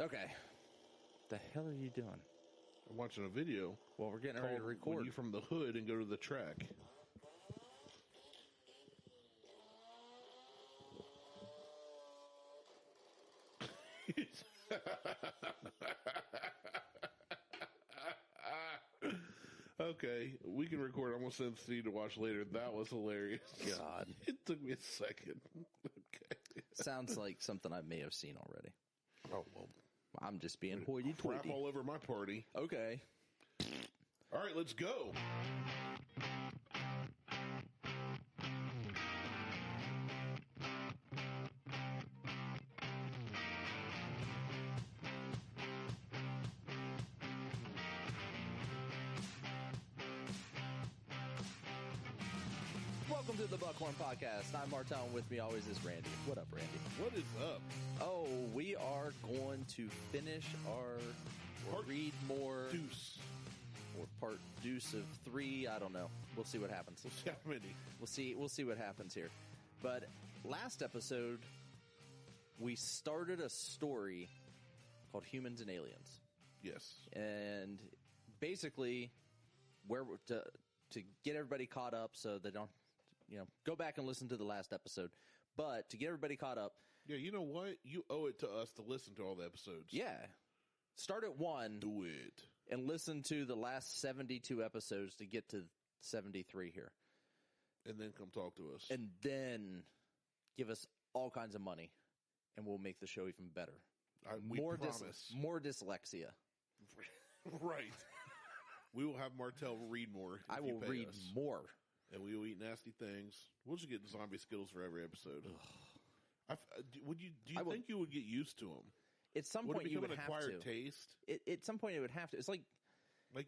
Okay. The hell are you doing? I'm watching a video. Well, we're getting ready to record. When you from the hood and go to the track. Okay, we can record. I'm going to send Steve to watch later. That was hilarious. God. It took me a second. Okay. Sounds like something I may have seen already. Oh, well. I'm just being hoity-toity. Crap all over my party. Okay. All right, let's go. Welcome to the Buckhorn Podcast. I'm Martelle, and with me always is Randy. What up, Randy? What is up? Oh, we are going to finish our read more Deuce. or part deuce of 3. I don't know. We'll see what happens. We'll see how many. We'll see what happens here. But last episode, we started a story called Humans and Aliens. Yes. And basically, where to get everybody caught up so they don't, go back and listen to the last episode. But to get everybody caught up. Yeah, you know what? You owe it to us to listen to all the episodes. Yeah. Start at 1. Do it. And listen to the last 72 episodes to get to 73 here. And then come talk to us. And then give us all kinds of money. And we'll make the show even better. We promise. More dyslexia. Right. We will have Martelle read more. I will read more. And we will eat nasty things. We'll just get zombie Skittles for every episode. Do you think you would get used to them? At some point, you would have to. Would it become an acquired taste? At some point, it would have to. It's like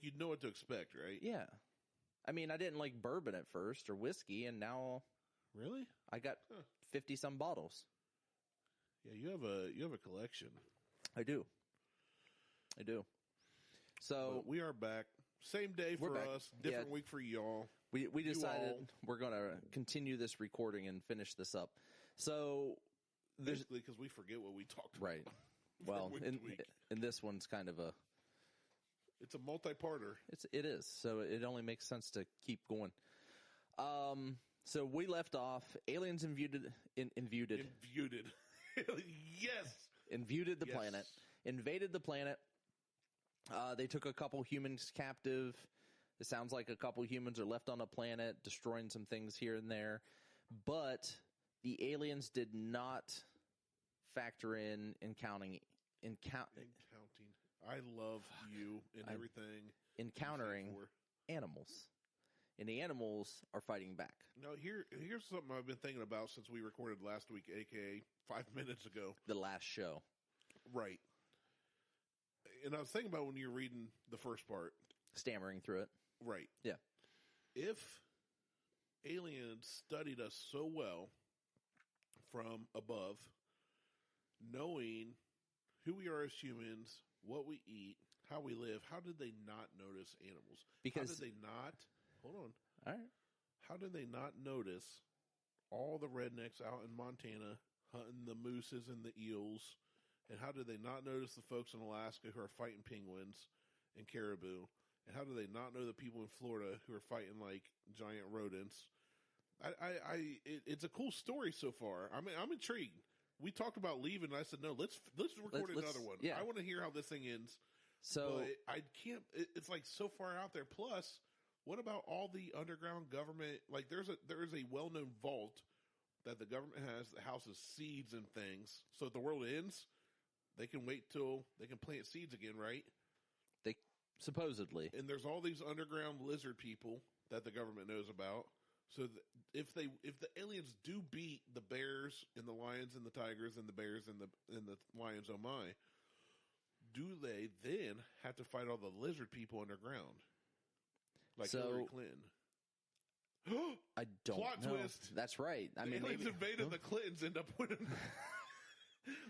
you'd know what to expect, right? Yeah. I mean, I didn't like bourbon at first or whiskey, and now really, I got 50-some bottles. Yeah, you have a collection. I do. So but we are back. Same day for us. Different week for y'all. We decided we're going to continue this recording and finish this up. So basically, because we forget what we talked about. Right. Well, and this one's kind of it's a multi-parter. It is. So it only makes sense to keep going. So we left off. Aliens invaded. Yes. Invaded the planet. Invaded the planet. They took a couple humans captive. It sounds like a couple humans are left on the planet, destroying some things here and there. But the aliens did not factor in counting. I love you and everything. Encountering animals. And the animals are fighting back. Now, here's something I've been thinking about since we recorded last week, a.k.a. 5 minutes ago. The last show. Right. And I was thinking about when you're reading the first part. Stammering through it. Right. Yeah. If aliens studied us so well from above, knowing who we are as humans, what we eat, how we live, how did they not notice animals? Because how did they not... Hold on. All right. How did they not notice all the rednecks out in Montana hunting the mooses and the eels? And how did they not notice the folks in Alaska who are fighting penguins and caribou? And how do they not know the people in Florida who are fighting like giant rodents? It's a cool story so far. I mean, I'm intrigued. We talked about leaving, and I said, no, let's record another one. Yeah. I want to hear how this thing ends. So but I can't. It's like so far out there. Plus, what about all the underground government? Like, there is a well-known vault that the government has that houses seeds and things. So if the world ends, they can wait till they can plant seeds again, right? They supposedly. And there's all these underground lizard people that the government knows about. So if the aliens do beat the bears and the lions and the tigers and the bears and the lions, oh my, do they then have to fight all the lizard people underground? Like Hillary Clinton. I don't Plot know. twist. That's right. I mean, aliens invaded, the Clintons end up winning.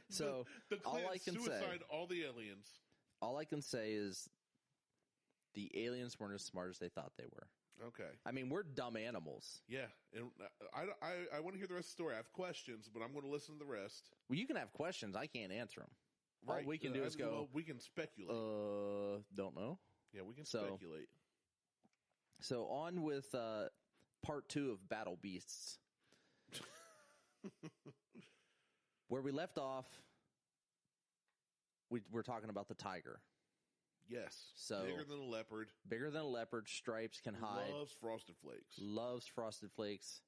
So the Clintons all I can suicide all the aliens. All I can say is the aliens weren't as smart as they thought they were. Okay. I mean, we're dumb animals. Yeah, and I want to hear the rest of the story. I have questions, but I'm going to listen to the rest. Well, you can have questions. I can't answer them. Right. All we can do is go. Well, we can speculate. Don't know. Yeah, we can speculate. So on with part 2 of Battle Beasts. Where we left off, we're talking about the tiger. Yes. So bigger than a leopard. Bigger than a leopard. Stripes, can hide. Loves Frosted Flakes. Loves Frosted Flakes.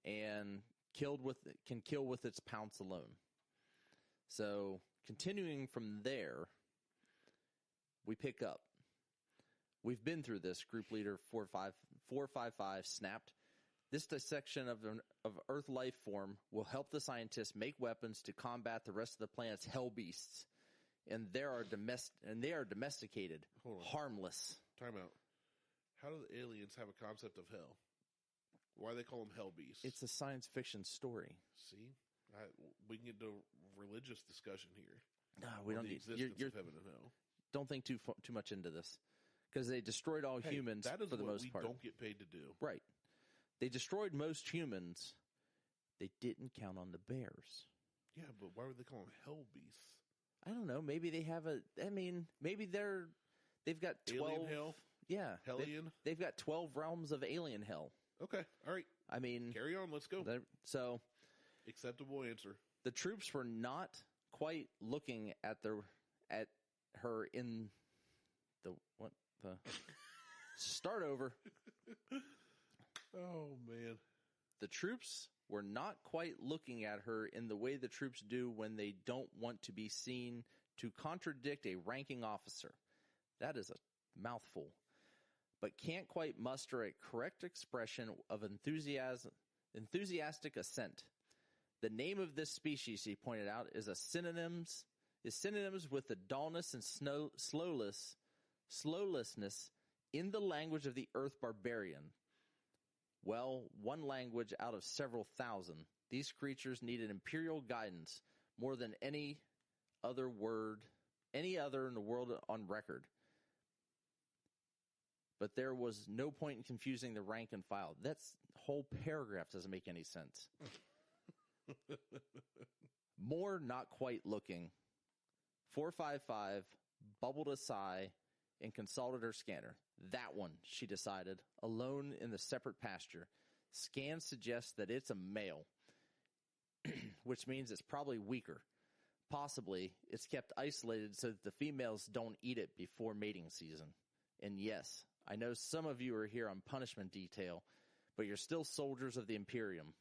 And can kill with its pounce alone. So continuing from there, we pick up. We've been through this. Group leader 455 snapped. This dissection of Earth life form will help the scientists make weapons to combat the rest of the planet's hell beasts. And they are domesticated, harmless. Time out. How do the aliens have a concept of hell? Why do they call them hell beasts? It's a science fiction story. See? We can get into a religious discussion here. No, we don't the need existence of heaven and hell. Don't think too much into this. Because they destroyed all humans for the most part. That is what we don't get paid to do. Right. They destroyed most humans. They didn't count on the bears. Yeah, but why would they call them hell beasts? I don't know. Maybe they have maybe they've got 12. Alien hell? Yeah. Hellion? They've got 12 realms of alien hell. Okay. All right. I mean. Carry on. Let's go. So. Acceptable answer. The troops were not quite looking at her in the start over. Oh, man. The troops were not quite looking at her in the way the troops do when they don't want to be seen to contradict a ranking officer. That is a mouthful. But can't quite muster a correct expression of enthusiastic assent. The name of this species, he pointed out, is synonyms with the dullness and slowlessness in the language of the Earth barbarian. Well, one language out of several thousand. These creatures needed imperial guidance more than any other in the world on record. But there was no point in confusing the rank and file. That whole paragraph doesn't make any sense. More not quite looking. 455 bubbled a sigh and consulted her scanner. That one, she decided, alone in the separate pasture. Scans suggest that it's a male, which means it's probably weaker. Possibly, it's kept isolated so that the females don't eat it before mating season. And yes, I know some of you are here on punishment detail, but you're still soldiers of the Imperium.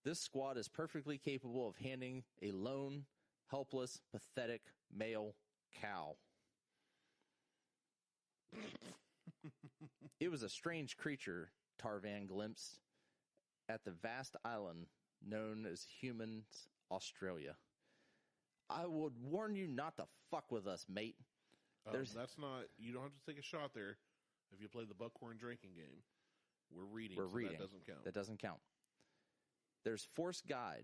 This squad is perfectly capable of handling a lone, helpless, pathetic male cow. It was a strange creature, Tarvan glimpsed, at the vast island known as Humans, Australia. I would warn you not to fuck with us, mate. That's not, you don't have to take a shot there if you play the Buckhorn drinking game. We're reading. That doesn't count. That doesn't count. There's Force Guide.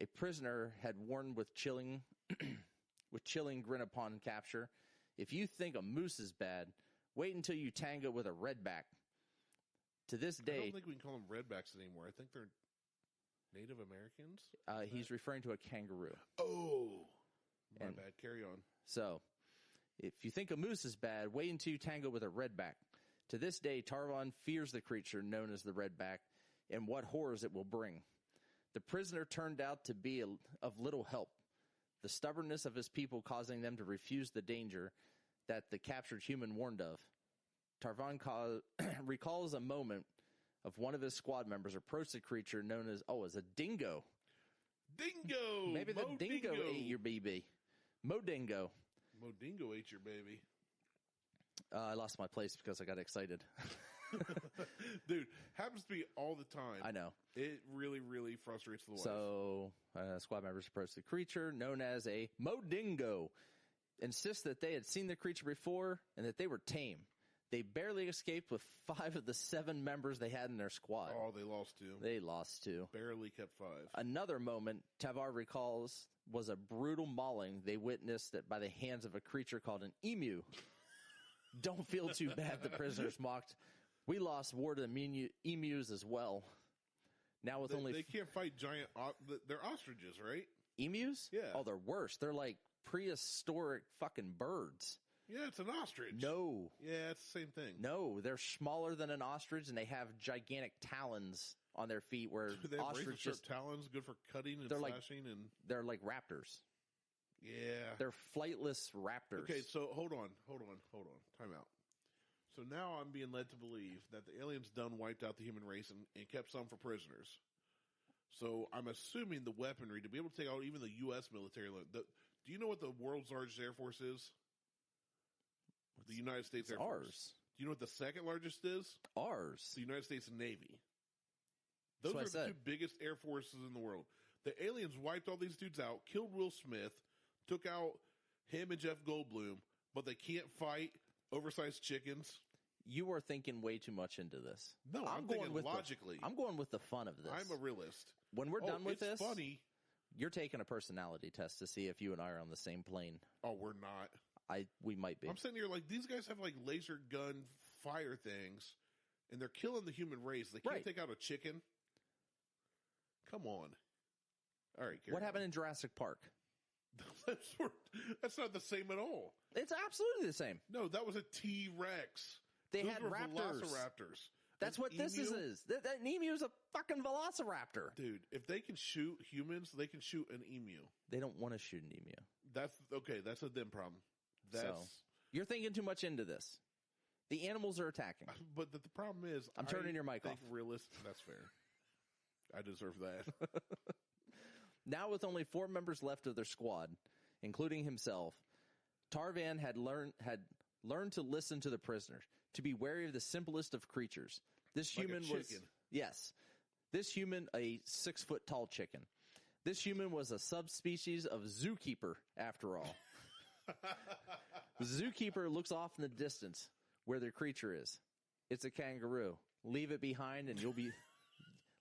A prisoner had warned with chilling grin upon capture. If you think a moose is bad, wait until you tango with a redback. To this day, I don't think we can call them redbacks anymore. I think they're Native Americans. He's referring to a kangaroo. Oh, my bad. Carry on. So, if you think a moose is bad, wait until you tango with a redback. To this day, Tarvan fears the creature known as the redback and what horrors it will bring. The prisoner turned out to be of little help. The stubbornness of his people causing them to refuse the danger that the captured human warned of. Tarvan recalls a moment of one of his squad members approached the creature known as a dingo. Dingo! Maybe the dingo ate your baby. Modingo. Modingo ate your baby. I lost my place because I got excited. Dude, happens to be all the time. I know. It really, really frustrates the wife. So, squad members approach the creature known as a Modingo. Insist that they had seen the creature before and that they were tame. They barely escaped with 5 of the 7 members they had in their squad. Oh, they lost 2. They lost 2. Barely kept 5. Another moment, Tavar recalls, was a brutal mauling they witnessed by the hands of a creature called an emu. Don't feel too bad, the prisoners mocked. We lost war to the emus as well. Now with they can't fight giant. They're ostriches, right? Emus? Yeah. Oh, they're worse. They're like prehistoric fucking birds. Yeah, it's an ostrich. No. Yeah, it's the same thing. No, they're smaller than an ostrich, and they have gigantic talons on their feet where They have ostriches... talons, good for cutting and slashing. They're like raptors. Yeah. They're flightless raptors. Okay, so hold on. Time out. So now I'm being led to believe that the aliens done wiped out the human race and kept some for prisoners. So I'm assuming the weaponry, to be able to take out even the U.S. military... do you know what the world's largest air force is? The United States Air Force. Ours. Do you know what the second largest is? Ours. The United States Navy. Those are the two biggest air forces in the world. The aliens wiped all these dudes out, killed Will Smith, took out him and Jeff Goldblum, but they can't fight oversized chickens. You are thinking way too much into this. No, I'm thinking logically. I'm going with the fun of this. I'm a realist. When we're done with this, it's funny. You're taking a personality test to see if you and I are on the same plane. Oh, we're not. We might be. I'm sitting here like, these guys have like laser gun fire things, and they're killing the human race. They can't take out a chicken. Come on. All right. What happened in Jurassic Park? That's not the same at all. It's absolutely the same. No, that was a T-Rex. They Those had were raptors. Velociraptors. That's what this is. That emu is a fucking velociraptor. Dude, if they can shoot humans, they can shoot an emu. They don't want to shoot an emu. That's okay. That's a them problem. You're thinking too much into this. The animals are attacking. But the problem is... I'm turning your mic off. That's fair. I deserve that. Now with only 4 members left of their squad, including himself, Tarvan had learned to listen to the prisoners, to be wary of the simplest of creatures. This human was... Yes. This human, a 6-foot tall chicken. This human was a subspecies of zookeeper, after all. The zookeeper looks off in the distance where the creature is. It's a kangaroo. Leave it behind and you'll be...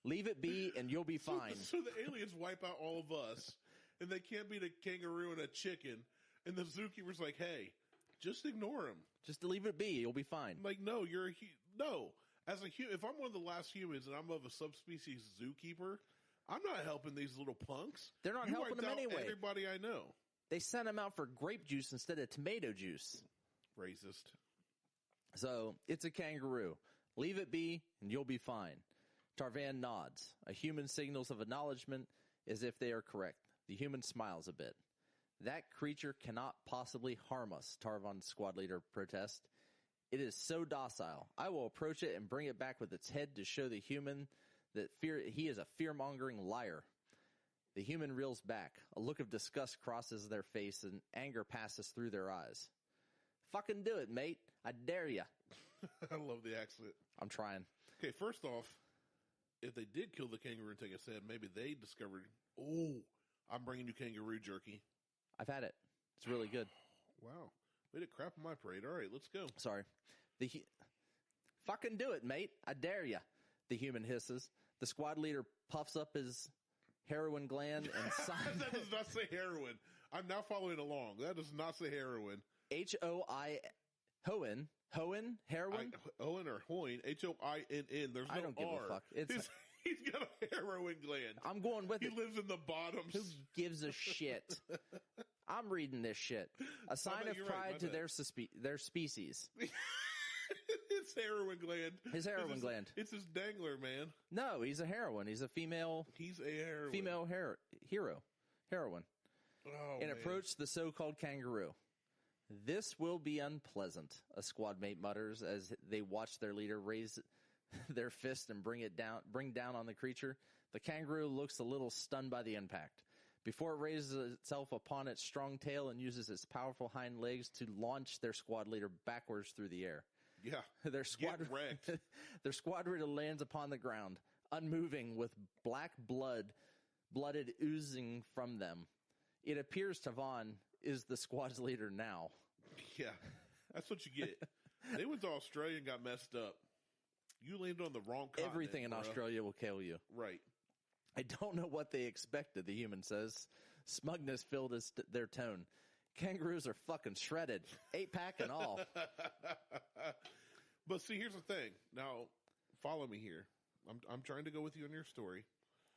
Leave it be and you'll be fine. So the aliens wipe out all of us, and they can't beat a kangaroo and a chicken, and the zookeeper's like, hey, just ignore him. Just leave it be. You'll be fine. I'm like, no, no. As a if I'm one of the last humans and I'm of a subspecies zookeeper, I'm not helping these little punks. They're not helping them anyway. Everybody I know. They sent him out for grape juice instead of tomato juice. Racist. So, it's a kangaroo. Leave it be, and you'll be fine. Tarvan nods. A human signals of acknowledgement as if they are correct. The human smiles a bit. That creature cannot possibly harm us, Tarvan's squad leader protests. It is so docile. I will approach it and bring it back with its head to show the human that he is a fear-mongering liar. The human reels back. A look of disgust crosses their face and anger passes through their eyes. Fucking do it, mate. I dare ya. I love the accent. I'm trying. Okay, first off, if they did kill the kangaroo and take its head, maybe they discovered, I'm bringing you kangaroo jerky. I've had it. It's really good. Wow. Way to crap on my parade. All right, let's go. Sorry. Fucking do it, mate. I dare ya. The human hisses. The squad leader puffs up his heroin gland and signs. That does not say heroin. I'm now following along. That does not say heroin. Hoin, heroin? Owen or Hoin, Hoinn. There's no R. I don't give a fuck. He's got a heroin gland. I'm going with it. He lives in the bottoms. Who gives a shit? I'm reading this shit. A sign of pride to their species. It's heroin gland. His heroin gland. It's his dangler, man. No, he's a heroine. He's a female. He's a heroine. Female hero. Heroine. Oh, and man. approached the so-called kangaroo. This will be unpleasant, a squad mate mutters as they watch their leader raise their fist and bring down on the creature. The kangaroo looks a little stunned by the impact. Before it raises itself upon its strong tail and uses its powerful hind legs to launch their squad leader backwards through the air. Yeah. Their squad leader lands upon the ground, unmoving with black blooded oozing from them. It appears Tavan is the squad's leader now. Yeah, that's what you get. They went to Australia and got messed up. You landed on the wrong continent. Everything in Australia will kill you. Right. I don't know what they expected, the human says. Smugness filled their tone. Kangaroos are fucking shredded. 8-pack and all. But see, here's the thing. Now, follow me here. I'm trying to go with you on your story.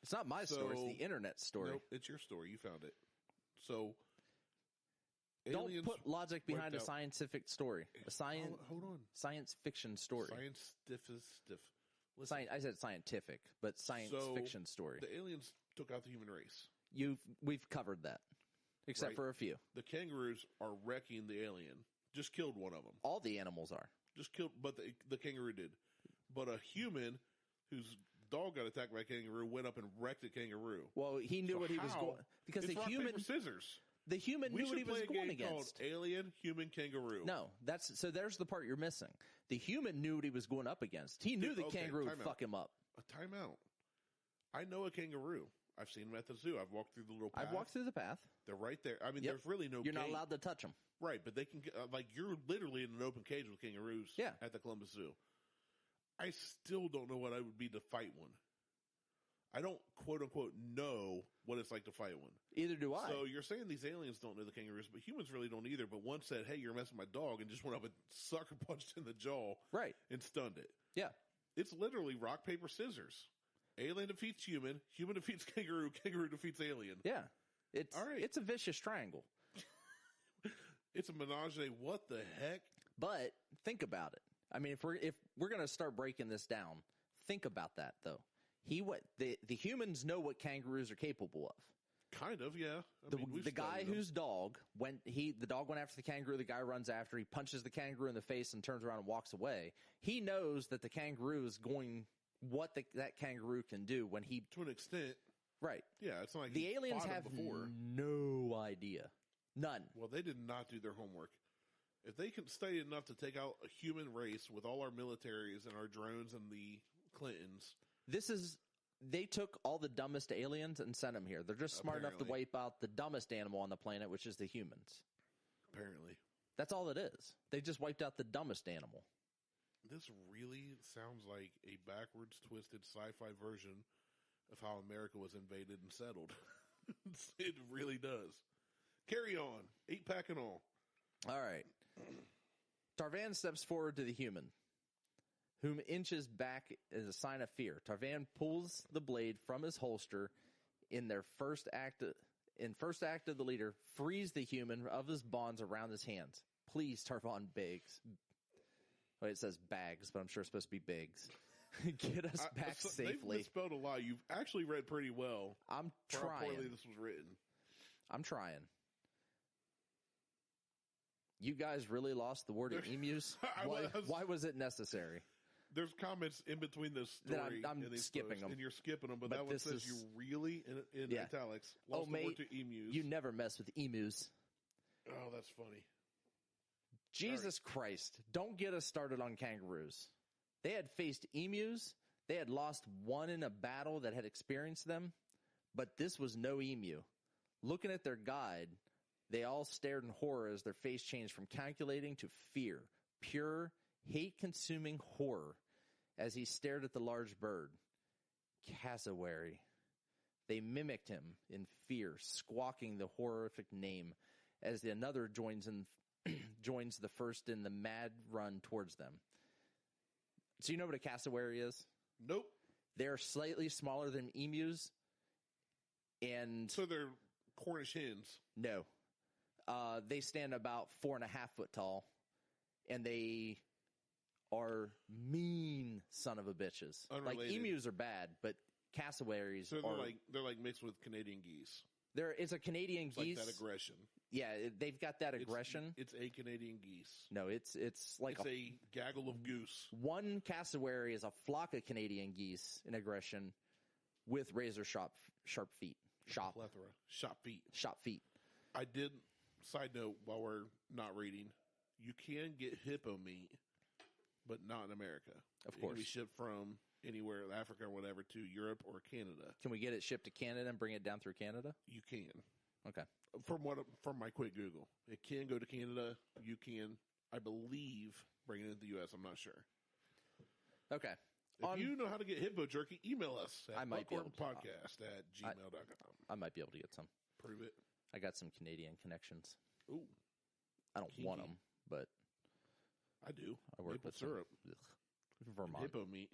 It's not my story. It's the internet story. Nope, it's your story. You found it. So, don't aliens put logic behind a wiped out- scientific story. Hold on. Science fiction story. Science stiff is stiff. Listen, I said scientific, but science fiction story. The aliens took out the human race. We've covered that, except Right. for a few. The kangaroos are wrecking the alien. Just killed one of them. All the animals are. Just killed, but the kangaroo did. But a human whose dog got attacked by a kangaroo went up and wrecked a kangaroo. Well, he knew So what he was how- going because it's the rock, human paper, scissors. the human We knew what should he was play a going game against. called Alien Human Kangaroo. No, there's the part you're missing. The human knew what he was going up against. He knew the okay, kangaroo would time out. fuck him up. A timeout. I know a kangaroo. I've seen them at the zoo. I've walked through the little path. I've walked through the path. They're right there. I mean, Yep. there's really no You're not gate. allowed to touch them. Right, but they can get, like, you're literally in an open cage with kangaroos Yeah. at the Columbus Zoo. I still don't know what I would be to fight one. I don't, quote unquote, know what it's like to fight one. Either do I. So you're saying these aliens don't know the kangaroos, but humans really don't either. But one said, hey, you're messing with my dog, and just went up and sucker punched in the jaw Right. and stunned it. Yeah. It's literally rock, paper, scissors. Alien defeats human. Human defeats kangaroo. Kangaroo defeats alien. Yeah. It's All right. It's a vicious triangle. It's a menage a what the heck? But think about it. I mean, if we're going to start breaking this down, think about that though. The humans know what kangaroos are capable of. Kind of, yeah. I mean, we've The guy studied them. whose dog the dog went after the kangaroo, the guy runs after, he punches the kangaroo in the face and turns around and walks away. He knows that the kangaroo is going what that kangaroo can do when he to an extent. right. Yeah, it's not like The he aliens fought him have before. no idea. None. Well, they did not do their homework. If they can study enough to take out a human race with all our militaries and our drones and the Clintons, They took all the dumbest aliens and sent them here. They're just smart enough to Apparently. wipe out the dumbest animal on the planet, which is the humans. apparently. That's all it is. They just wiped out the dumbest animal. This really sounds like a backwards, twisted sci-fi version of how America was invaded and settled. It really does. Carry on. 8-pack and all. All right. Tarvan steps forward to the human, whom inches back as a sign of fear. Tarvan pulls the blade from his holster in first act of the leader, frees the human of his bonds around his hands. Please, Tarvan begs. Well, it says bags, but I'm sure it's supposed to be bigs. Get us back They've safely. misspelled a lot. You've actually read pretty well. I'm for how poorly trying. this was written. I'm trying. You guys really lost the word at emus? Why was it necessary? There's comments in between this That story I'm and these skipping posts, them. and you're skipping them, but But that one this says is- you really, in Yeah. italics, Oh, lost the word mate, to emus. You never mess with emus. Oh, that's funny. Jesus Christ. Don't get us started on kangaroos. They had faced emus. They had lost one in a battle that had experienced them, but this was no emu. Looking at their guide, they all stared in horror as their face changed from calculating to fear. Pure, hate-consuming horror as he stared at the large bird. Cassowary. They mimicked him in fear, squawking the horrific name as another joins the first in the mad run towards them. So you know what a cassowary is? Nope. They're slightly smaller than emus, and So they're Cornish hens. no, they stand about 4.5 foot tall, and they are mean son of a bitches. Like Unrelated. emus are bad, but cassowaries So are. they're like mixed with Canadian geese. It's a Canadian It's geese. like that aggression. Yeah, they've got that aggression. It's a Canadian geese. No, it's like It's a gaggle of goose. one cassowary is a flock of Canadian geese in aggression with razor sharp feet. Plethora. Shop feet. Shop feet. I did, side note, while we're not reading, you can get hippo meat, but not in America. Of It course. can be shipped from anywhere, Africa or whatever, to Europe or Canada. Can we get it shipped to Canada and bring it down through Canada? You can. Okay. From my quick Google, it can go to Canada. You can, I believe, bring it into the U.S. I'm not sure. Okay. If you know how to get hippo jerky, email us at I might be able to. buckhornpodcast@gmail.com. I might be able to get some. Prove it. I got some Canadian connections. Ooh, I don't want them, but I do. I work Maple with some- syrup, Ugh. Vermont. hippo meat.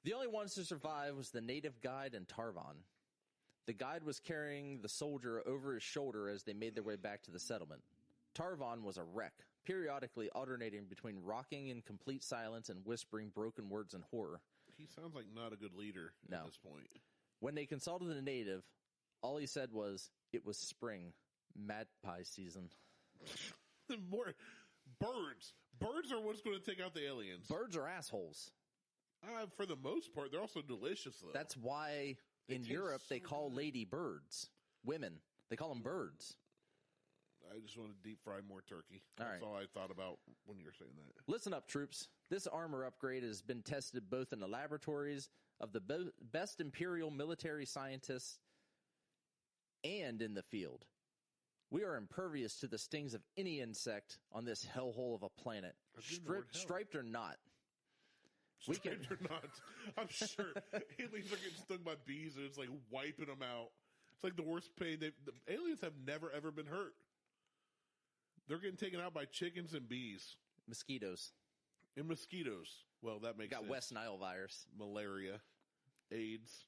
The only ones to survive was the native guide and Tarvon. The guide was carrying the soldier over his shoulder as they made their way back to the settlement. Tarvon was a wreck, periodically alternating between rocking in complete silence and whispering broken words in horror. He sounds like not a good leader at this point. When they consulted the native, all he said was, it was spring, magpie season. More birds. Birds are what's going to take out the aliens. Birds are assholes. For the most part, they're also delicious, though. That's why in Europe they call lady birds. Women. They call them birds. I just want to deep fry more turkey. All That's right. all I thought about when you were saying that. Listen up, troops. This armor upgrade has been tested both in the laboratories of the best Imperial military scientists and in the field. We are impervious to the stings of any insect on this hellhole of a planet, striped or not. Striped or not. I'm sure aliens are getting stung by bees and it's like wiping them out. It's like the worst pain. The aliens have never, ever been hurt. They're getting taken out by chickens and bees. Mosquitoes. And mosquitoes. Well, that makes sense. West Nile virus. Malaria, AIDS,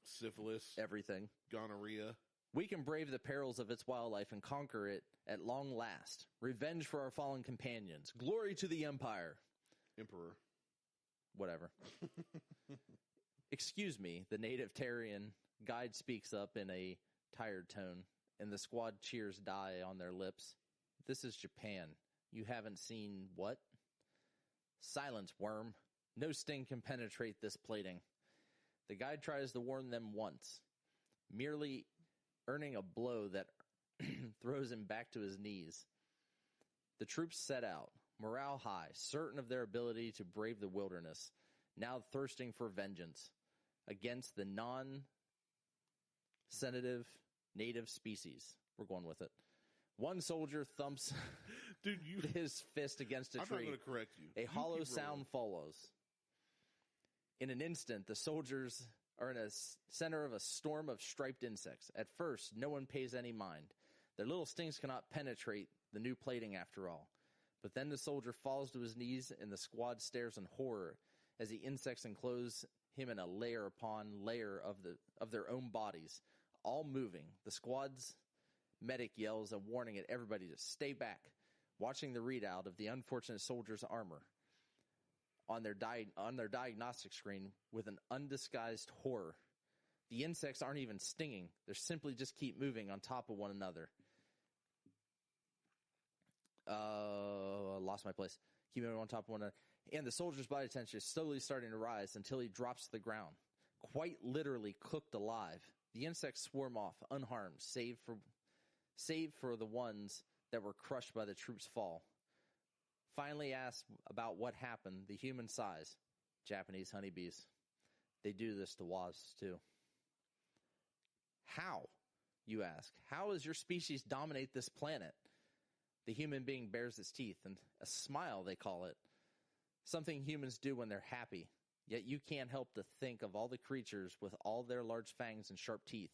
syphilis, everything. Gonorrhea. We can brave the perils of its wildlife and conquer it at long last. Revenge for our fallen companions. Glory to the Empire. Emperor. Whatever. Excuse me, the native Tarian guide speaks up in a tired tone, and the squad cheers die on their lips. This is Japan. You haven't seen what? Silence, worm. No sting can penetrate this plating. The guide tries to warn them once, merely earning a blow that throws him back to his knees. The troops set out, morale high, certain of their ability to brave the wilderness, now thirsting for vengeance against the non-senative native species. We're going with it. One soldier thumps his fist against a tree. I'm not going to correct you. A hollow sound follows. In an instant, the soldiers are in a center of a storm of striped insects. At first, no one pays any mind. Their little stings cannot penetrate the new plating after all. But then the soldier falls to his knees, and the squad stares in horror as the insects enclose him in a layer upon layer of their own bodies, all moving. The squad's medic yells a warning at everybody to stay back, watching the readout of the unfortunate soldier's armor on their diagnostic screen with an undisguised horror. The insects aren't even stinging. They simply just keep moving on top of one another. Lost my place. Keep moving on top of one another. And the soldier's body temperature is slowly starting to rise until he drops to the ground, quite literally cooked alive. The insects swarm off, unharmed, save for the ones that were crushed by the troops' fall. Finally asked about what happened, the human sighs. Japanese honeybees. They do this to wasps, too. How, you ask? How does your species dominate this planet? The human being bares its teeth, and a smile, they call it. Something humans do when they're happy. Yet you can't help to think of all the creatures with all their large fangs and sharp teeth.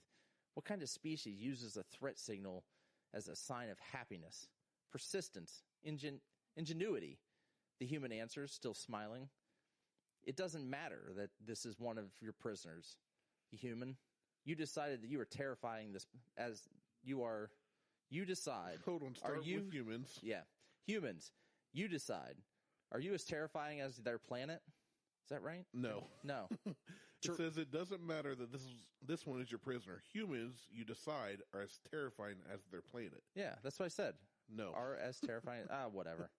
What kind of species uses a threat signal as a sign of happiness? Persistence, ingenuity. The human answers, still smiling. It doesn't matter that this is one of your prisoners. Human, you decided that you were terrifying this as you are. You decide. Hold on, start with humans. Yeah. Humans, you decide. Are you as terrifying as their planet? Is that right? No. No. It says it doesn't matter that this one is your prisoner. Humans, you decide, are as terrifying as their planet. Yeah, that's what I said. No. Are as terrifying. Whatever.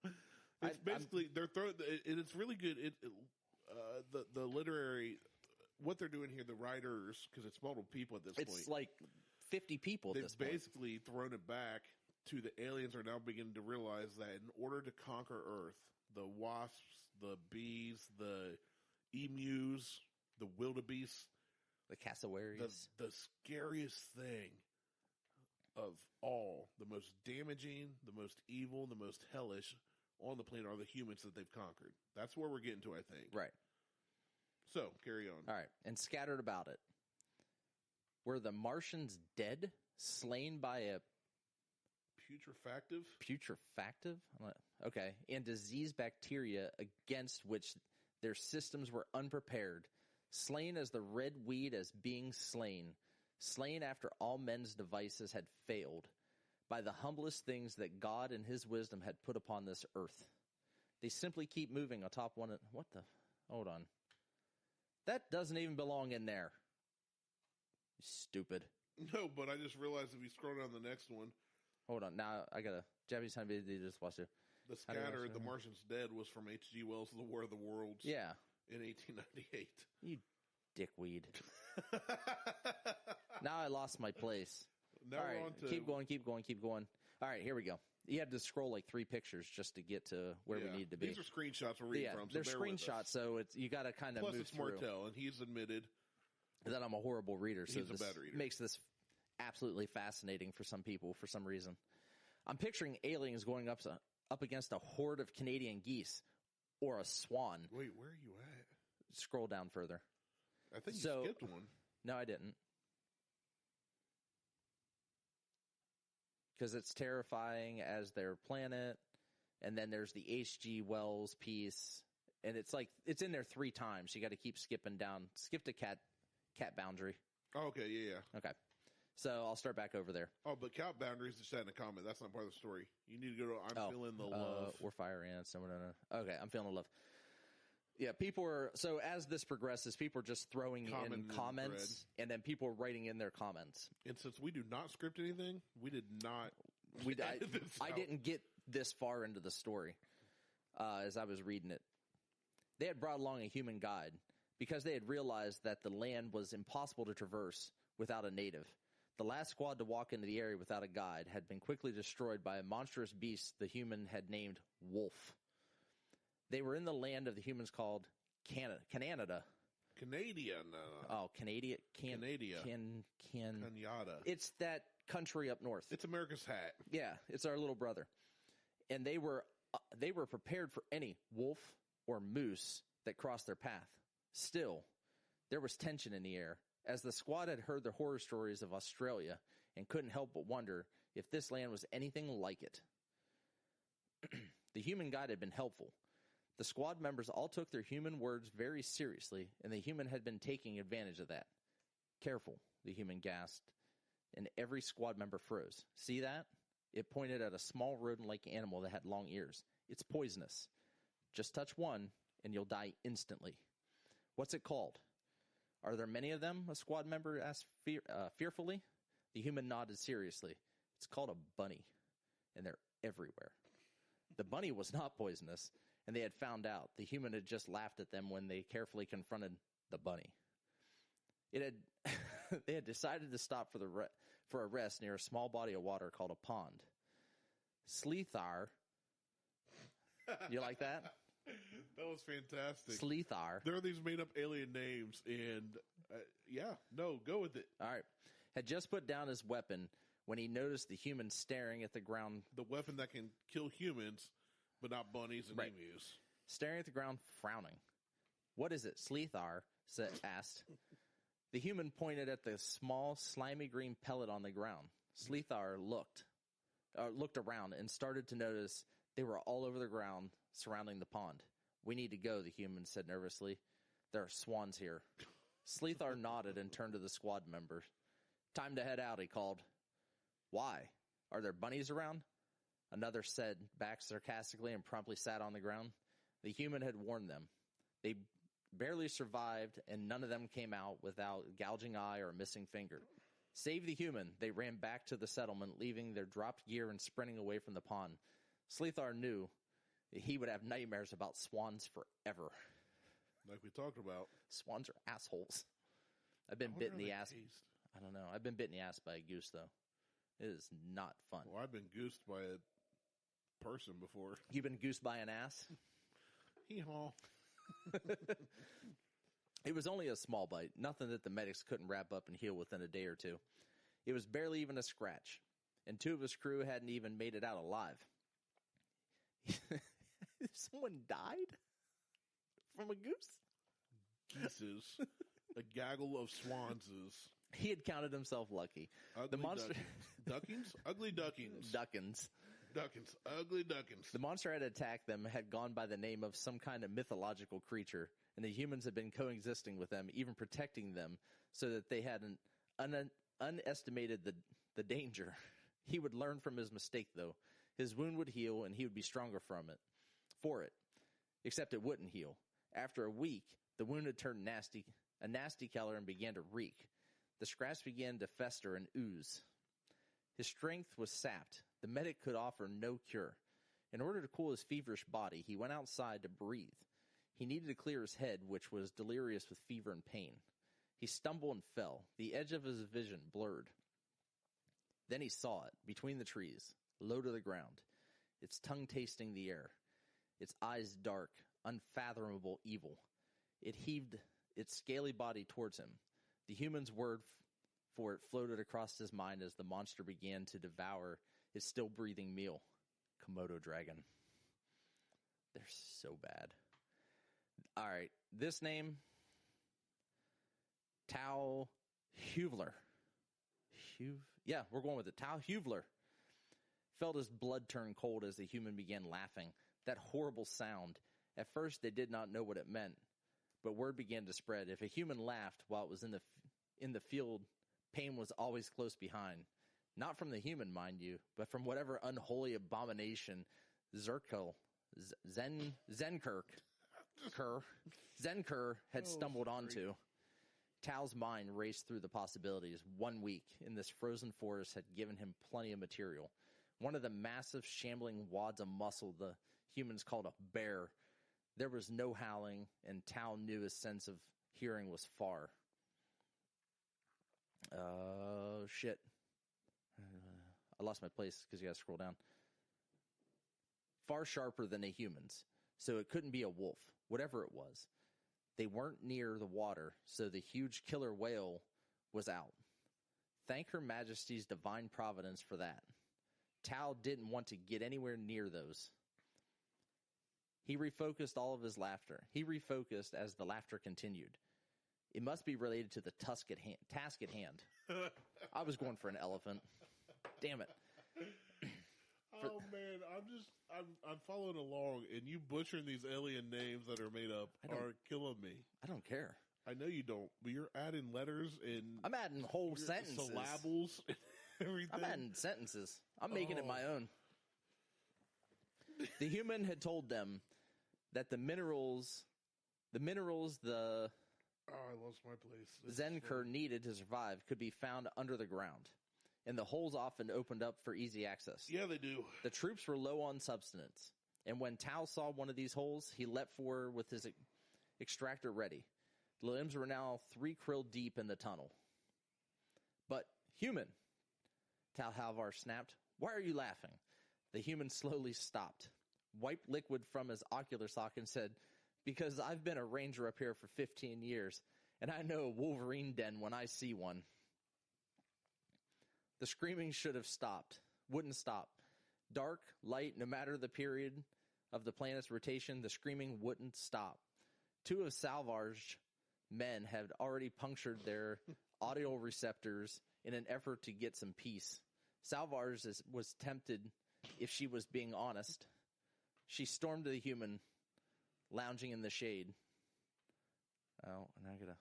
It's basically, they're throwing, it's really good. The literary, what they're doing here, the writers, because it's multiple people at this point. It's like 50 people at this point. They've basically thrown it back to the aliens are now beginning to realize that in order to conquer Earth, the wasps, the bees, the emus, the wildebeest, the cassowaries, the scariest thing of all, the most damaging, the most evil, the most hellish on the planet are the humans that they've conquered. That's where we're getting to, I think. Right. So, carry on. All right. And scattered about it. Were the Martians dead? Slain by a Putrefactive? Okay. And disease bacteria against which their systems were unprepared. slain as the red weed as being slain, slain after all men's devices had failed, by the humblest things that God in his wisdom had put upon this earth. They simply keep moving atop one. What the? Hold on. That doesn't even belong in there. Stupid. No, but I just realized if you scroll down the next one. Hold on. Now I got to. Japanese time to just watch it. The scatter, The Martian's Dead, was from H.G. Wells' The War of the Worlds. Yeah. In 1898. You dickweed. Now I lost my place. Now All we're right, on to... Keep going. All right, here we go. You had to scroll like 3 pictures just to get to where we need to be. These are screenshots we're reading from. So they're screenshots, so you got to kind of move through. Plus, it's Martelle, and he's admitted that I'm a horrible reader. So he's a bad reader. Makes this absolutely fascinating for some people for some reason. I'm picturing aliens going up against a horde of Canadian geese or a swan. Wait, where are you at? Scroll down further. I think you skipped one. No, I didn't. Because it's terrifying as their planet, and then there's the H.G. Wells piece, and it's like it's in there 3 times. You got to keep skipping down. Skip to cat boundary. Oh, okay, yeah. Okay, so I'll start back over there. Oh, but cat boundaries just said in a comment. That's not part of the story. You need to go to I'm feeling the love. Or fire ants. Okay, I'm feeling the love. Yeah, people are, so as this progresses, people are just throwing in comments, and then people are writing in their comments. And since we do not script anything, we did not. I didn't get this far into the story as I was reading it. They had brought along a human guide because they had realized that the land was impossible to traverse without a native. The last squad to walk into the area without a guide had been quickly destroyed by a monstrous beast the human had named Wolf. They were in the land of the humans called Canada. Canadian. Canada. Canada. It's that country up north. It's America's hat. Yeah, it's our little brother. And they were prepared for any wolf or moose that crossed their path. Still, there was tension in the air, as the squad had heard the horror stories of Australia and couldn't help but wonder if this land was anything like it. The human guide had been helpful. The squad members all took their human words very seriously, and the human had been taking advantage of that. Careful, the human gasped, and every squad member froze. See that? It pointed at a small rodent-like animal that had long ears. It's poisonous. Just touch one, and you'll die instantly. What's it called? Are there many of them? A squad member asked fearfully. The human nodded seriously. It's called a bunny, and they're everywhere. The bunny was not poisonous, and they had found out. The human had just laughed at them when they carefully confronted the bunny. They had decided to stop for a rest near a small body of water called a pond. Sleethar. You like that? That was fantastic. Sleethar. There are these made-up alien names, and go with it. All right. Had just put down his weapon when he noticed the human staring at the ground. The weapon that can kill humans, but not bunnies and emus. Staring at the ground, frowning. What is it? Sleethar asked. The human pointed at the small, slimy green pellet on the ground. Sleethar looked around and started to notice they were all over the ground surrounding the pond. We need to go, the human said nervously. There are swans here. Sleethar nodded and turned to the squad members. Time to head out, he called. Why? Are there bunnies around? Another said back sarcastically and promptly sat on the ground. The human had warned them. They barely survived, and none of them came out without a gouging eye or a missing finger. Save the human, they ran back to the settlement, leaving their dropped gear and sprinting away from the pond. Sleethar knew that he would have nightmares about swans forever. Like we talked about. Swans are assholes. I've been bit in the ass. I don't know. I've been bit in the ass by a goose, though. It is not fun. Well, I've been goosed by a person before. You've been goosed by an ass? Hee-haw. It was only a small bite, nothing that the medics couldn't wrap up and heal within a day or two. It was barely even a scratch, and 2 of his crew hadn't even made it out alive. Someone died from a goose? Geeses. A gaggle of swanses. He had counted himself lucky. Ugly the monster duckings? Ugly duckings. Duckins. Duckins. Ugly duckins. The monster had attacked them had gone by the name of some kind of mythological creature, and the humans had been coexisting with them, even protecting them, so that they had underestimated the danger. He would learn from his mistake, though. His wound would heal, and he would be stronger for it. Except it wouldn't heal. After a week, the wound had turned a nasty color and began to reek. The scratch began to fester and ooze. His strength was sapped. The medic could offer no cure. In order to cool his feverish body, he went outside to breathe. He needed to clear his head, which was delirious with fever and pain. He stumbled and fell. The edge of his vision blurred. Then he saw it, between the trees, low to the ground, its tongue tasting the air, its eyes dark, unfathomable evil. It heaved its scaly body towards him. The human's word for it floated across his mind as the monster began to devour his still-breathing meal. Komodo dragon. They're so bad. All right, this name, Tao Huvler. Yeah, we're going with it. Tao Huvler felt his blood turn cold as the human began laughing. That horrible sound. At first, they did not know what it meant, but word began to spread. If a human laughed while it was in the field, pain was always close behind. Not from the human, mind you, but from whatever unholy abomination Zenker had stumbled onto. Tao's mind raced through the possibilities. 1 week in this frozen forest had given him plenty of material. One of the massive, shambling wads of muscle the humans called a bear. There was no howling, and Tao knew his sense of hearing was far. Shit. I lost my place because you got to scroll down. Far sharper than the humans, so it couldn't be a wolf, whatever it was. They weren't near the water, so the huge killer whale was out. Thank Her Majesty's divine providence for that. Tao didn't want to get anywhere near those. He refocused all of his laughter. He refocused as the laughter continued. It must be related to the task at hand. I was going for an elephant. Damn it. Oh man, I'm following along, and you butchering these alien names that are made up are killing me. I don't care. I know you don't, but you're adding letters and I'm adding whole sentences, syllables, and everything. I'm adding sentences. I'm making it my own. The human had told them that the minerals I lost my place. Zenker needed to survive could be found under the ground, and the holes often opened up for easy access. Yeah, they do. The troops were low on substance, and when Tao saw one of these holes, he leapt forward with his extractor ready. The limbs were now 3 krill deep in the tunnel. But, human, Tao Halvar snapped, "Why are you laughing?" The human slowly stopped, wiped liquid from his ocular socket and said, "Because I've been a ranger up here for 15 years, and I know a Wolverine den when I see one." The screaming wouldn't stop. Dark, light, no matter the period of the planet's rotation, the screaming wouldn't stop. 2 of Salvar's men had already punctured their audio receptors in an effort to get some peace. Salvar's was tempted, if she was being honest. She stormed to the human, lounging in the shade. Oh, and I gotta...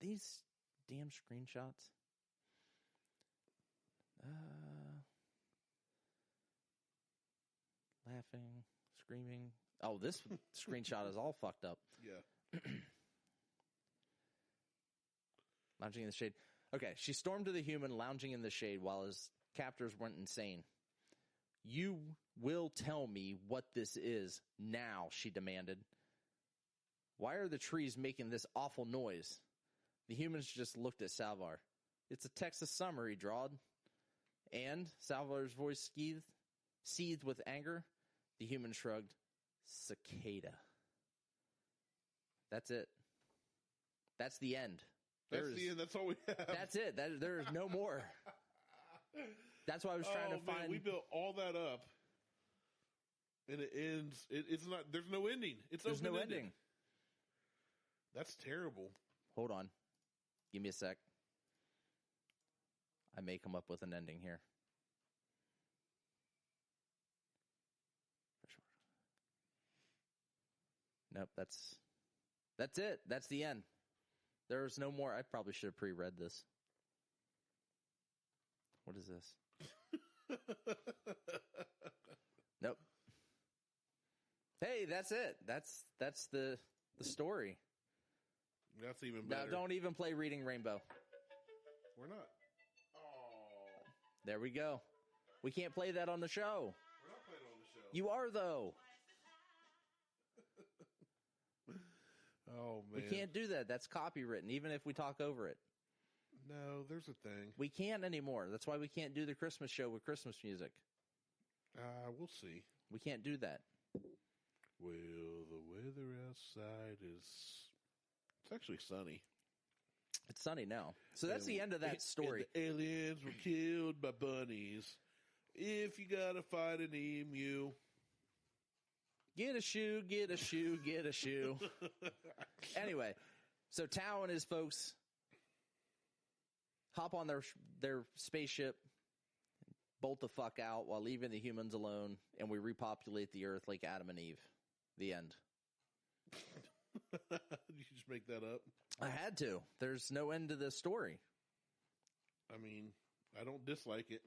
These damn screenshots. Laughing, screaming. Oh, this screenshot is all fucked up. Yeah. Lounging in the shade. Okay, she stormed to the human, lounging in the shade while his captors went insane. "You will tell me what this is now," she demanded. "Why are the trees making this awful noise?" The humans just looked at Salvar. "It's a Texas summer," he drawled. And Salvar's voice seethed with anger. The human shrugged. "Cicada." That's it. That's the end. That's the end. That's all we have. That's it. There is no more. That's why I was trying to find. We built all that up, and it ends. It's not. There's no ending. There's no ending. That's terrible. Hold on. Give me a sec. I may come up with an ending here. Nope, that's That's it. That's the end. There's no more. I probably should have pre-read this. What is this? Nope. Hey, that's it. That's the story. That's even better. Now, don't even play Reading Rainbow. We're not. Oh. There we go. We can't play that on the show. We're not playing it on the show. You are, though. Oh, man. We can't do that. That's copywritten, even if we talk over it. No, there's a thing. We can't anymore. That's why we can't do the Christmas show with Christmas music. We'll see. We can't do that. Well, the weather outside is... It's actually sunny. It's sunny now. So that's the end of that story. And the aliens were killed by bunnies. If you gotta fight an emu... Get a shoe, get a shoe, get a shoe. Anyway, so Tao and his folks hop on their spaceship, bolt the fuck out while leaving the humans alone, and we repopulate the Earth like Adam and Eve. The end. Did you just make that up? I had to. There's no end to this story. I mean, I don't dislike it.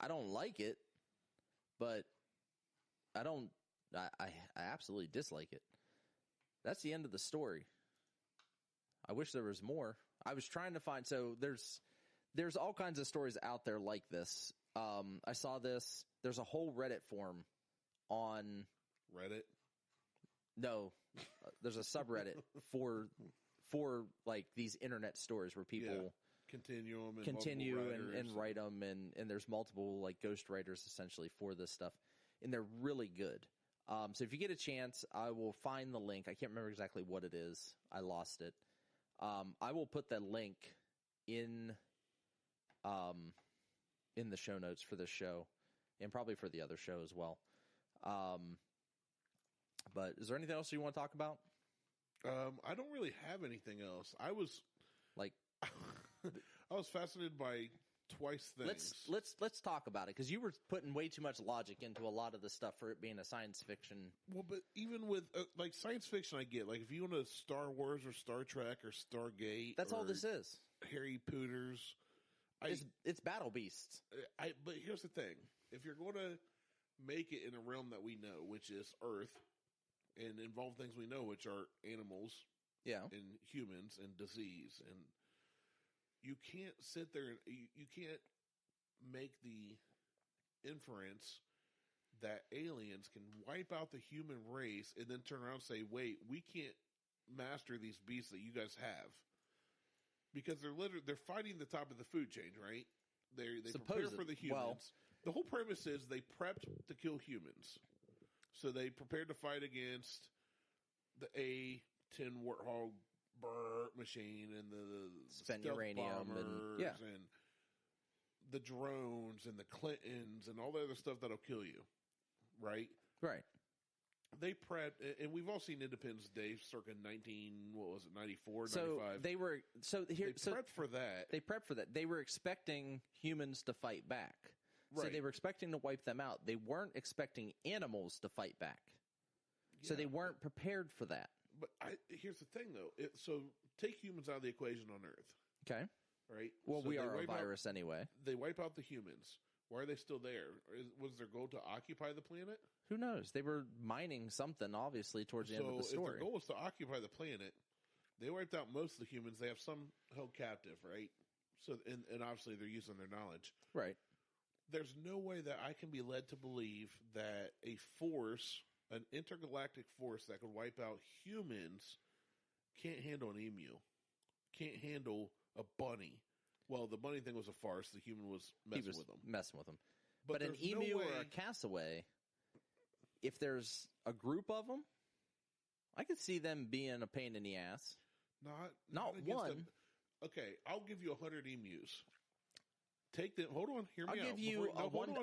I don't like it, but I absolutely dislike it. That's the end of the story. I wish there was more. I was trying to find, so there's all kinds of stories out there like this. I saw this. There's a whole Reddit forum on Reddit. No, there's a subreddit for like these internet stories where people continue and write them, and there's multiple like ghost writers essentially for this stuff, and they're really good. So if you get a chance, I will find the link. I can't remember exactly what it is. I lost it. I will put that link in the show notes for this show, and probably for the other show as well. But is there anything else you want to talk about? I don't really have anything else. I was like, I was fascinated by twice things. Let's talk about it, because you were putting way too much logic into a lot of the stuff for it being a science fiction. Well, but even with like science fiction, I get like if you want to Star Wars or Star Trek or Stargate, that's all this is. Harry Pooters. It's battle beasts. But here's the thing: if you're going to make it in a realm that we know, which is Earth, and involve things we know, which are animals, and humans, and disease, and you can't sit there and you can't make the inference that aliens can wipe out the human race and then turn around and say, "Wait, we can't master these beasts that you guys have," because they're fighting the top of the food chain, right? They prepare for the humans. Well, the whole premise is they prepped to kill humans. So they prepared to fight against the A-10 Warthog machine and the spent stealth uranium bombers and the drones and the Clintons and all the other stuff that'll kill you, right? Right. They prepped, and we've all seen Independence Day circa 94, so 95. They prepped for that. They prepped for that. They were expecting humans to fight back. Right. So they were expecting to wipe them out. They weren't expecting animals to fight back. So they weren't prepared for that. But here's the thing, though. So take humans out of the equation on Earth. Okay. Right? Well, so we are a virus anyway. They wipe out the humans. Why are they still there? Was their goal to occupy the planet? Who knows? They were mining something, obviously, towards the end of the story. So if their goal was to occupy the planet, they wiped out most of the humans. They have some held captive, right? So, and obviously they're using their knowledge. Right. There's no way that I can be led to believe that a force, an intergalactic force that could wipe out humans, can't handle an emu, can't handle a bunny. Well, the bunny thing was a farce. The human was messing with them. But an emu or a cassowary, if there's a group of them, I could see them being a pain in the ass. Not one. Okay, I'll give you 100 emus. Take them. Hold on. Hear me out.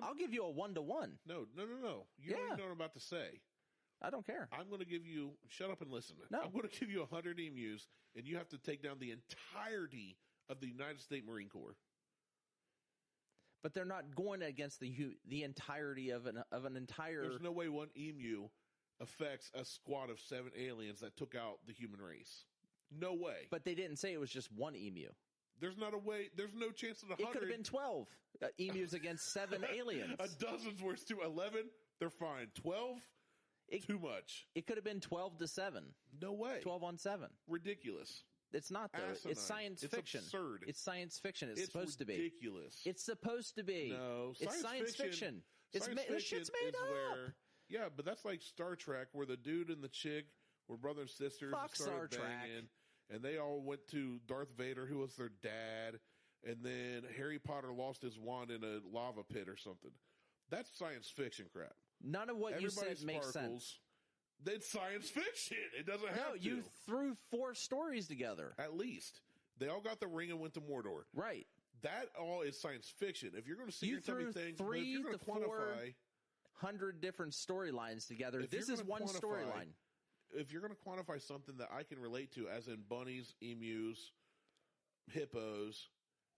I'll give you a 1-to-1. No. You don't even know what I'm about to say. I don't care. I'm going to give you. Shut up and listen. No. I'm going to give you 100 emus, and you have to take down the entirety of the United States Marine Corps. But they're not going against the entirety of an entire. There's no way one emu affects a squad of 7 aliens that took out the human race. No way. But they didn't say it was just one emu. There's not a way. There's no chance that 100. It could have been 12 emus against 7 aliens. A dozen's worth to 11. They're fine. 12. Too much. It could have been 12 to 7. No way. 12 on 7. Ridiculous. It's not though. Asinine. It's science fiction. It's absurd. It's science fiction. It's supposed to be. Ridiculous. It's supposed to be. No, it's science fiction. This shit's made up. Yeah, but that's like Star Trek, where the dude and the chick were brother and sisters. Fuck and started Star banging, Trek. and they all went to Darth Vader, who was their dad, and then Harry Potter lost his wand in a lava pit or something. That's science fiction crap. None of what you said makes sense. It's science fiction. It doesn't have to. No, you threw 4 stories together. At least. They all got the ring and went to Mordor. Right. That all is science fiction. If you're going to see you tell me threw things, 3 to quantify, 400 different storylines together. This is one storyline. If you're going to quantify something that I can relate to, as in bunnies, emus, hippos,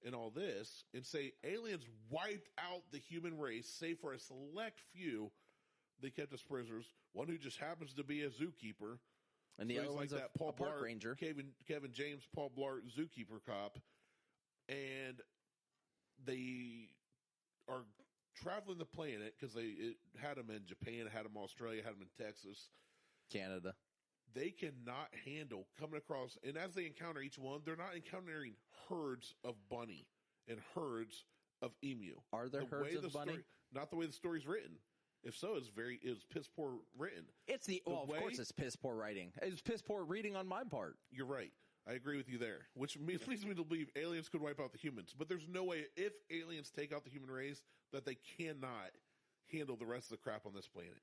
and all this, and say aliens wiped out the human race, save for a select few, they kept us prisoners. One who just happens to be a zookeeper. And the other one's like that Paul a park Blart, ranger. Kevin James, Paul Blart, zookeeper cop. And they are traveling the planet because it had them in Japan, had them in Australia, had them in Texas. Canada. They cannot handle coming across, and as they encounter each one, they're not encountering herds of bunny and herds of emu. Are there herds of bunny? Not the way the story's written. If so, it's piss poor written. Of course it's piss poor writing. It's piss poor reading on my part. You're right. I agree with you there, which leads me to believe aliens could wipe out the humans. But there's no way, if aliens take out the human race, that they cannot handle the rest of the crap on this planet.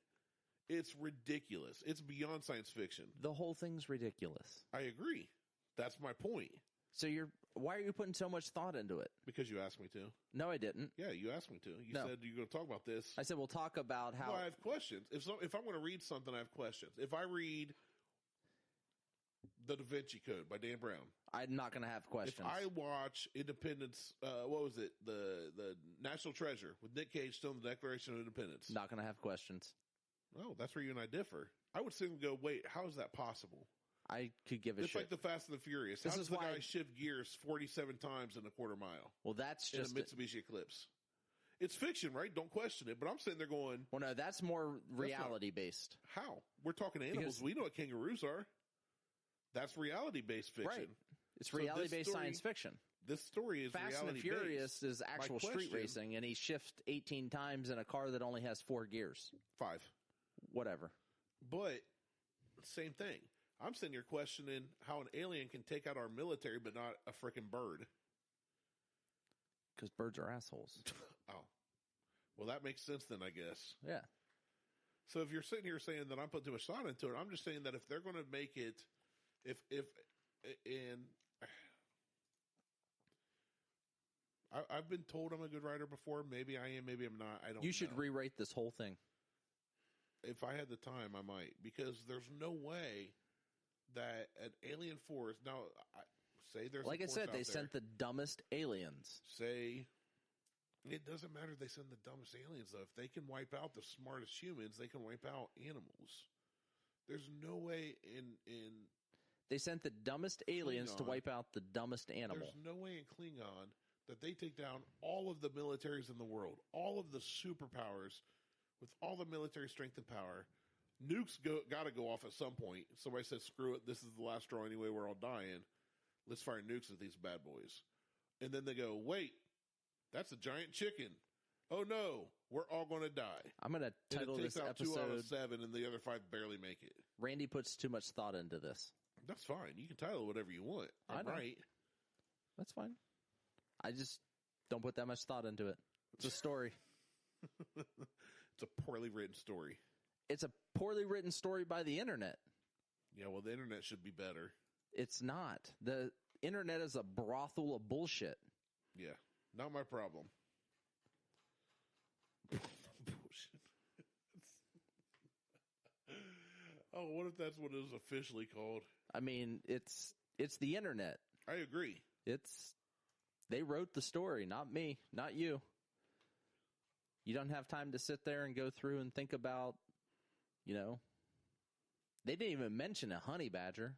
It's ridiculous. It's beyond science fiction. The whole thing's ridiculous. I agree. That's my point. So why are you putting so much thought into it? Because you asked me to. No, I didn't. Yeah, you asked me to. You said you're going to talk about this. I said we'll talk about how. Well, I have questions. If I'm going to read something, I have questions. If I read The Da Vinci Code by Dan Brown, I'm not going to have questions. If I watch Independence, what was it? The National Treasure with Nick Cage still in the Declaration of Independence. Not going to have questions. Oh, that's where you and I differ. I would sit and go, wait, how is that possible? I could give a shit. It's like the Fast and the Furious. How does the guy shift gears 47 times in a quarter mile? Well, that's just in a Mitsubishi Eclipse. It's fiction, right? Don't question it. But I'm sitting there going, well, no, that's more reality based. How? We're talking animals. We know what kangaroos are. That's reality based fiction. Right. It's reality based science fiction. This story is Fast and the Furious is actual street racing, and he shifts 18 times in a car that only has 4 gears. 5. Whatever. But same thing. I'm sitting here questioning how an alien can take out our military, but not a freaking bird. Because birds are assholes. Oh. Well, that makes sense then, I guess. Yeah. So if you're sitting here saying that I'm putting too much thought into it, I'm just saying that if they're going to make it, I've been told I'm a good writer before. Maybe I am, maybe I'm not. I don't know. You should rewrite this whole thing. If I had the time, I might. Because there's no way that an alien force... Now, say there's like I said, they sent the dumbest aliens. Say... It doesn't matter if they send the dumbest aliens, though. If they can wipe out the smartest humans, they can wipe out animals. There's no way in They sent the dumbest aliens to wipe out the dumbest animal. There's no way in Klingon that they take down all of the militaries in the world, all of the superpowers, with all the military strength and power. Nukes got to go off at some point. Somebody says, screw it, this is the last straw anyway, we're all dying. Let's fire nukes at these bad boys. And then they go, wait, that's a giant chicken. Oh no, we're all going to die. I'm going to title this episode 2 out of 7 and the other 5 barely make it. Randy puts too much thought into this. That's fine. You can title it whatever you want. I'm right. That's fine. I just don't put that much thought into it. It's a story. It's a poorly written story. It's a poorly written story by the internet. Yeah, well, the internet should be better. It's not. The internet is a brothel of bullshit. Yeah, not my problem. Bullshit. Oh, what if that's what it is officially called? I mean, it's the internet. I agree. They wrote the story, not me, not you. You don't have time to sit there and go through and think about, They didn't even mention a honey badger.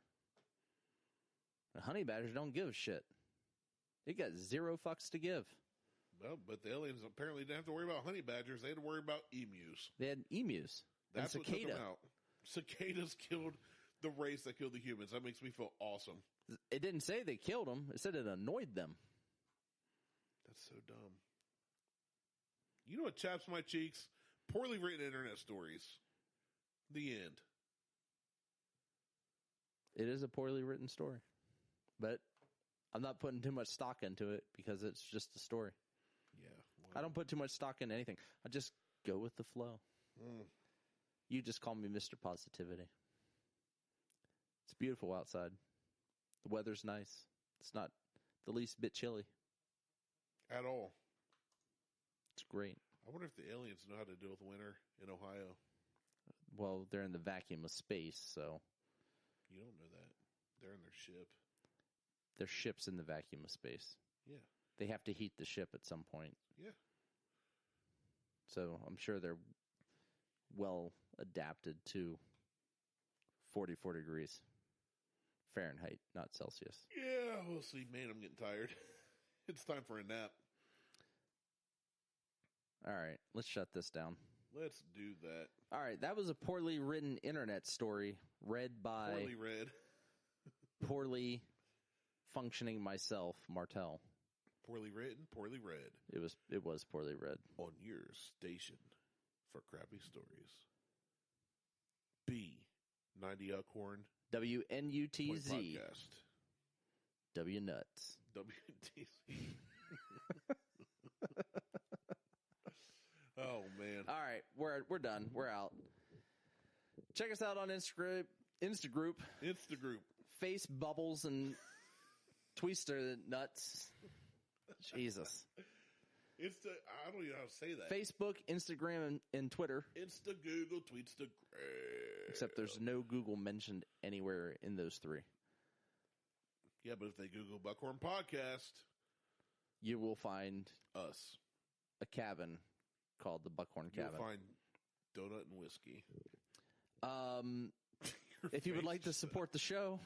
A honey badger don't give a shit. It got 0 fucks to give. Well, but the aliens apparently didn't have to worry about honey badgers. They had to worry about emus. They had emus. That's and what took cicada. them out. Cicadas killed the race that killed the humans. That makes me feel awesome. It didn't say they killed them. It said it annoyed them. That's so dumb. You know what chaps my cheeks? Poorly written internet stories. The end. It is a poorly written story. But I'm not putting too much stock into it because it's just a story. Yeah. Well, I don't put too much stock in anything. I just go with the flow. You just call me Mr. Positivity. It's beautiful outside. The weather's nice. It's not the least bit chilly. At all. It's great. I wonder if the aliens know how to deal with winter in Ohio. Well, they're in the vacuum of space, so. You don't know that. They're in their ship. Their ship's in the vacuum of space. Yeah. They have to heat the ship at some point. Yeah. So I'm sure they're well adapted to 44 degrees Fahrenheit, not Celsius. Yeah, we'll see. Man, I'm getting tired. It's time for a nap. All right, let's shut this down. Let's do that. All right, that was a poorly written internet story read by Poorly read. poorly functioning myself, Martelle. Poorly written, poorly read. It was poorly read. On your station for crappy stories. B90 Buckhorn. WNUTZ. Podcast. W nuts. WTC. Oh man! All right, we're done. We're out. Check us out on Instagroup, Face Bubbles and Twister Nuts. Jesus. I don't even know how to say that. Facebook, Instagram, and Twitter. Insta, Google, Tweetstagram. Except there's no Google mentioned anywhere in those three. Yeah, but if they Google Buckhorn Podcast, you will find us. A cabin called the Buckhorn Cabin. You'll find donut and whiskey. If you would like to support the show,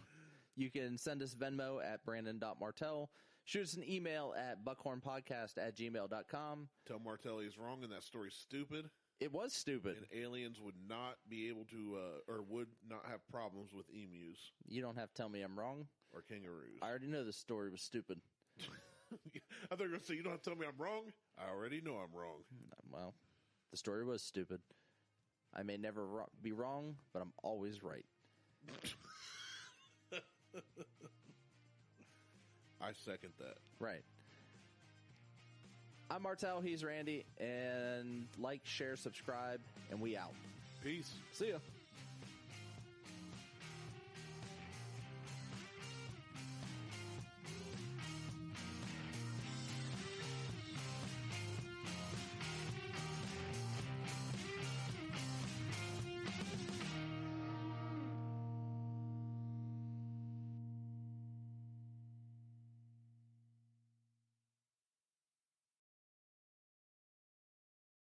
you can send us Venmo at brandon.martell. Shoot us an email at buckhornpodcast@gmail.com. Tell Martell he's wrong and that story's stupid. It was stupid. And aliens would not be able to, or would not have problems with emus. You don't have to tell me I'm wrong. Or kangaroos. I already know the story was stupid. I thought you were going to say, you don't have to tell me I'm wrong? I already know I'm wrong. Well, the story was stupid. I may never be wrong, but I'm always right. I second that. Right. I'm Martelle, he's Randy, and like, share, subscribe, and we out. Peace. See ya.